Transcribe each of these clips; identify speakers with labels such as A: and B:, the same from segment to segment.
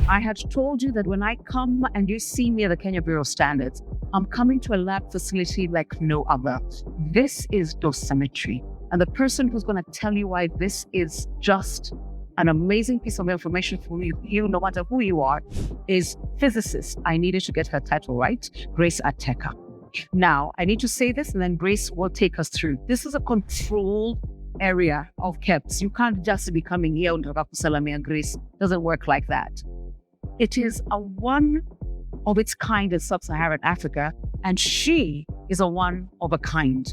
A: I had told you that when I come and you see me at the Kenya Bureau of Standards, I'm coming to a lab facility like no other. This is dosimetry. And the person who's going to tell you why this is just an amazing piece of information for you, no matter who you are, is physicist. I needed to get her title right, Grace Ateka. Now, I need to say this and then Grace will take us through. This is a controlled area of KEPS. You can't just be coming here and Salamia Grace. It doesn't work like that. It is a one of its kind in Sub-Saharan Africa, and she is a one of a kind.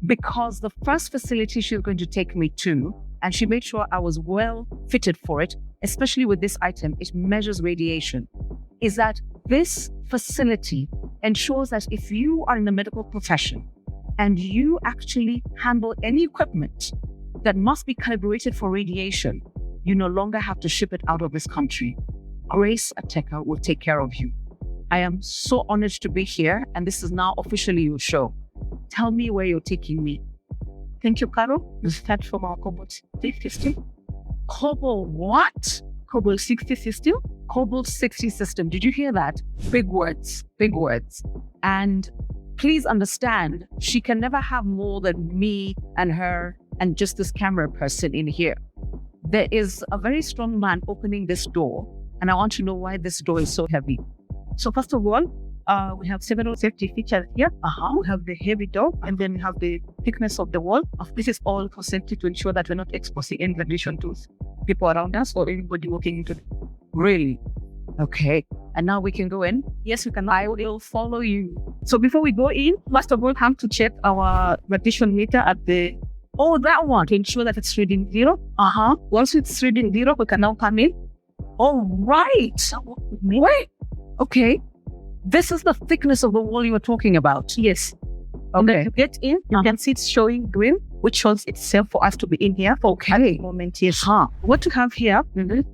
A: Because the first facility she's going to take me to, and she made sure I was well fitted for it, especially with this item, it measures radiation, is that this facility ensures that if you are in the medical profession and you actually handle any equipment that must be calibrated for radiation, you no longer have to ship it out of this country. Grace Ateka will take care of you. I am so honored to be here, and this is now officially your show. Tell me where you're taking me.
B: Thank you, Carol. We start from our Cobolt 60 system.
A: Cobolt what?
B: Cobolt 60 system.
A: Cobolt 60 system. Did you hear that? Big words, big words. And please understand, she can never have more than me and her and just this camera person in here. There is a very strong man opening this door, and I want to know why this door is so heavy.
B: So first of all, we have several safety features here. We have the heavy door, and then we have the thickness of the wall. This is all for safety to ensure that we're not exposing any radiation to people around us or anybody walking into the...
A: Really? Okay. And now we can go in?
B: Yes, we can.
A: I will follow you.
B: So before we go in, first of all, we have to check our radiation meter at the...
A: Oh, that one.
B: To ensure that it's reading 0. Once it's reading 0, we can now come in.
A: Oh, right. Wait. Okay. This is the thickness of the wall you were talking about.
B: Yes.
A: Okay.
B: To get in, you can see it's showing green, which shows it's safe for us to be in here for a moment. Yes. What we have here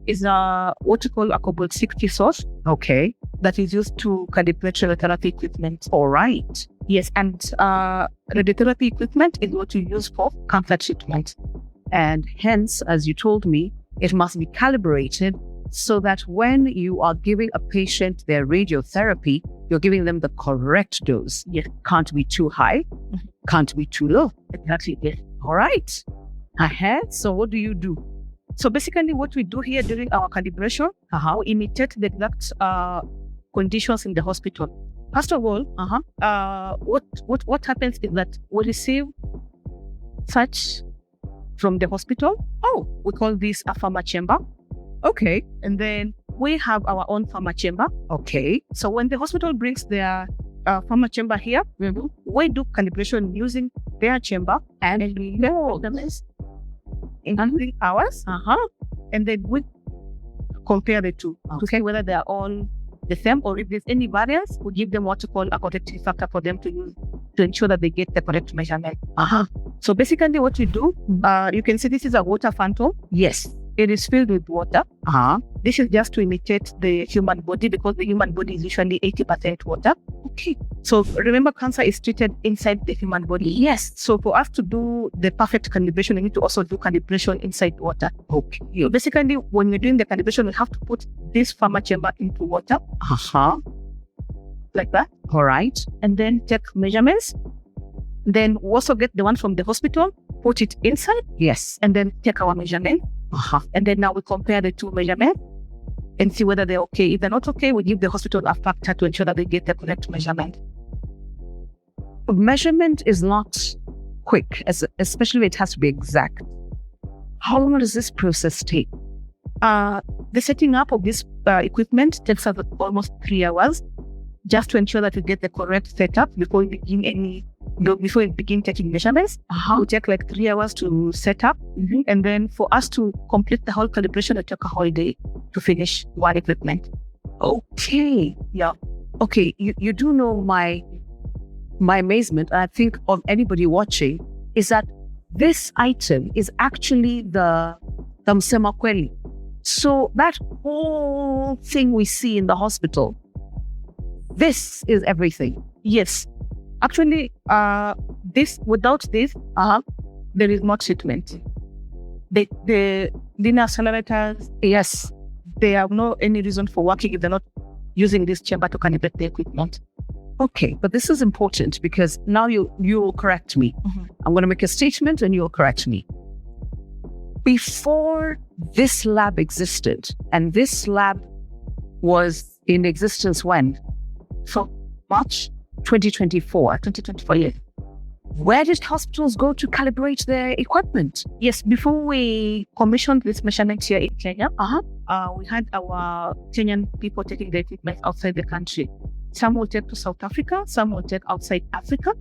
B: is what we call a Cobolt 60 source.
A: Okay.
B: That is used to calibrate radiotherapy equipment.
A: All right.
B: Yes. And radiotherapy equipment is what you use for cancer treatment.
A: And hence, as you told me, it must be calibrated so that when you are giving a patient their radiotherapy, you're giving them the correct dose.
B: Yes.
A: Can't be too high, can't be too low.
B: Exactly. Yes.
A: All right. So what do you do?
B: So basically what we do here during our calibration, we imitate the exact conditions in the hospital. First of all, what happens is that we receive such from the hospital. We call this a pharma chamber.
A: Okay.
B: And then we have our own pharma chamber.
A: Okay.
B: So when the hospital brings their pharma chamber here, we do calibration using their chamber, and we them in 3 hours. And then we compare the two to see whether they are all the same, or if there's any variance, we give them what we call a corrective factor for them to use to ensure that they get the correct measurement. So basically what we do, you can see this is a water phantom.
A: Yes.
B: It is filled with water. This is just to imitate the human body, because the human body is usually 80% water.
A: Okay.
B: So remember, cancer is treated inside the human body.
A: Yes.
B: So for us to do the perfect calibration, we need to also do calibration inside water.
A: Okay.
B: So basically, when we're doing the calibration, we have to put this pharma chamber into water. Like that.
A: All right.
B: And then take measurements. Then we also get the one from the hospital, put it inside.
A: Yes.
B: And then take our measurement. And then now we compare the two measurements and see whether they're okay. If they're not okay, we give the hospital a factor to ensure that they get the correct measurement.
A: Measurement is not quick, especially when it has to be exact. How long does this process take?
B: The setting up of this equipment takes us almost 3 hours, just to ensure that we get the correct setup before we begin taking measurements. We take like 3 hours to set up. And then for us to complete the whole calibration, it took a whole day to finish one equipment.
A: Okay.
B: Yeah.
A: Okay. You do know my amazement, and I think of anybody watching, is that this item is actually the msemakweli. So that whole thing we see in the hospital, this is everything.
B: Yes. Actually, without this, there is no treatment. The linear accelerators,
A: Yes.
B: they have no any reason for working if they're not using this chamber to calibrate the equipment.
A: Okay, but this is important because now you will correct me. I'm going to make a statement and you'll correct me. Before this lab existed, and this lab was in existence when?
B: So March
A: 2024.
B: 2024, yes.
A: Where did hospitals go to calibrate their equipment?
B: Yes, before we commissioned this measurement here in Kenya, we had our Kenyan people taking the equipment outside the country. Some will take to South Africa, some will take outside Africa.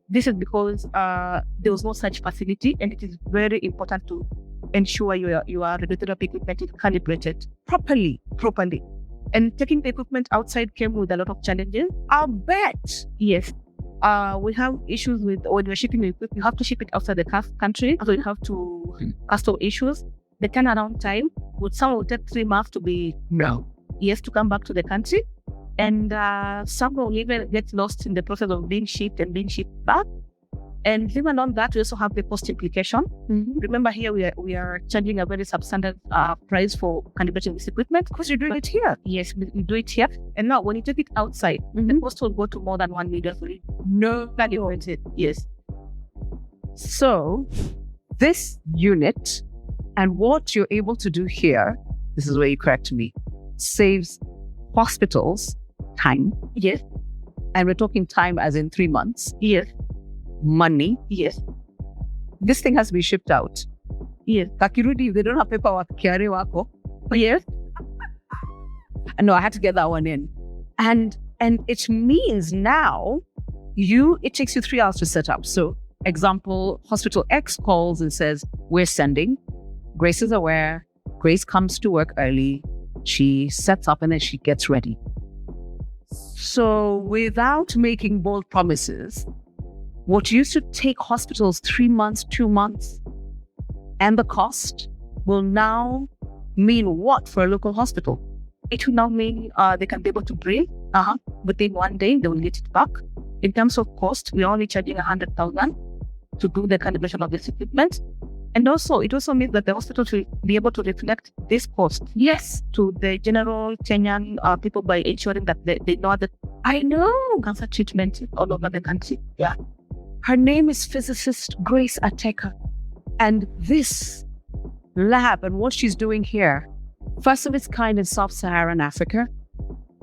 B: This is because there was no such facility, and it is very important to ensure your radiotherapy equipment is calibrated properly. And taking the equipment outside came with a lot of challenges.
A: I'll bet.
B: Yes. We have issues with when you're shipping the equipment, you have to ship it outside the country, so you have to custom issues. The turnaround time, some will take 3 months to come back to the country. And some will even get lost in the process of being shipped back. And even on that, we also have the cost implication. Remember here, we are charging a very substandard price for calibrating this equipment.
A: Because you're doing it here.
B: Yes, we do it here. And now when you take it outside, the cost will go to more than 1 million.
A: No.
B: Yes.
A: So this unit and what you're able to do here, this is where you correct me, saves hospitals time.
B: Yes.
A: And we're talking time as in 3 months.
B: Yes.
A: Money.
B: Yes.
A: This thing has to be shipped out.
B: Yes.
A: Kakirudi, if they don't have paperwork, kiare wako.
B: Yes.
A: No, I had to get that one in. And it means now it takes you 3 hours to set up. So example, hospital X calls and says, we're sending. Grace is aware. Grace comes to work early. She sets up and then she gets ready. So without making bold promises, what used to take hospitals 3 months, 2 months, and the cost will now mean what for a local hospital?
B: It will now mean they can be able to breathe. Within 1 day, they will get it back. In terms of cost, we're only charging 100,000 to do the calibration of this equipment. And also, it also means that the hospital will be able to reflect this cost,
A: yes,
B: to the general Kenyan people by ensuring that they know that cancer treatment all over the country. Yeah.
A: Her name is Physicist Grace Ateka. And this lab and what she's doing here, first of its kind in Sub-Saharan Africa,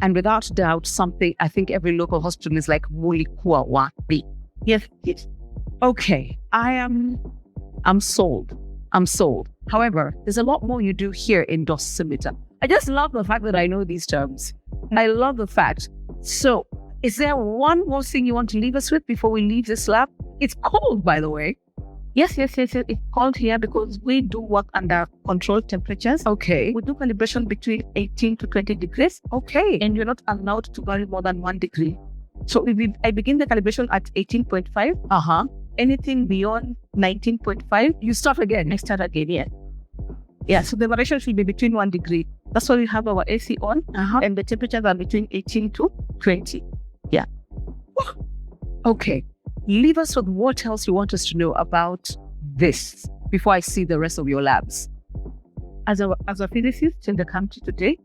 A: and without doubt, something I think every local hospital is like mulikuwa wapi.
B: Yes.
A: Okay, I'm sold. However, there's a lot more you do here in dosimetry. I just love the fact that I know these terms. I love the fact. So, is there one more thing you want to leave us with before we leave this lab? It's cold, by the way.
B: Yes. It's cold here because we do work under controlled temperatures.
A: Okay.
B: We do calibration between 18 to 20 degrees.
A: Okay.
B: And you're not allowed to vary more than 1 degree. So I begin the calibration at 18.5. Anything beyond 19.5,
A: you start again.
B: I start again, yeah. So the variation should be between 1 degree. That's why we have our AC on, and the temperatures are between 18 to 20. Yeah.
A: Okay. Leave us with what else you want us to know about this before I see the rest of your labs.
B: As a physicist in the country today,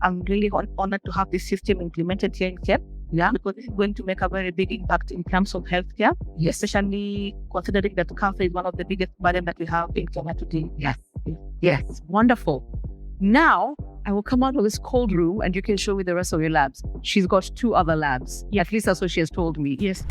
B: I'm really honored to have this system implemented here in Kenya.
A: Yeah,
B: because this is going to make a very big impact in terms of healthcare,
A: yes,
B: especially considering that cancer is one of the biggest burdens that we have in Kenya today.
A: Yes, wonderful. Now, I will come out of this cold room and you can show me the rest of your labs. She's got 2 other labs.
B: Yes.
A: At least that's what she has told me.
B: Yes.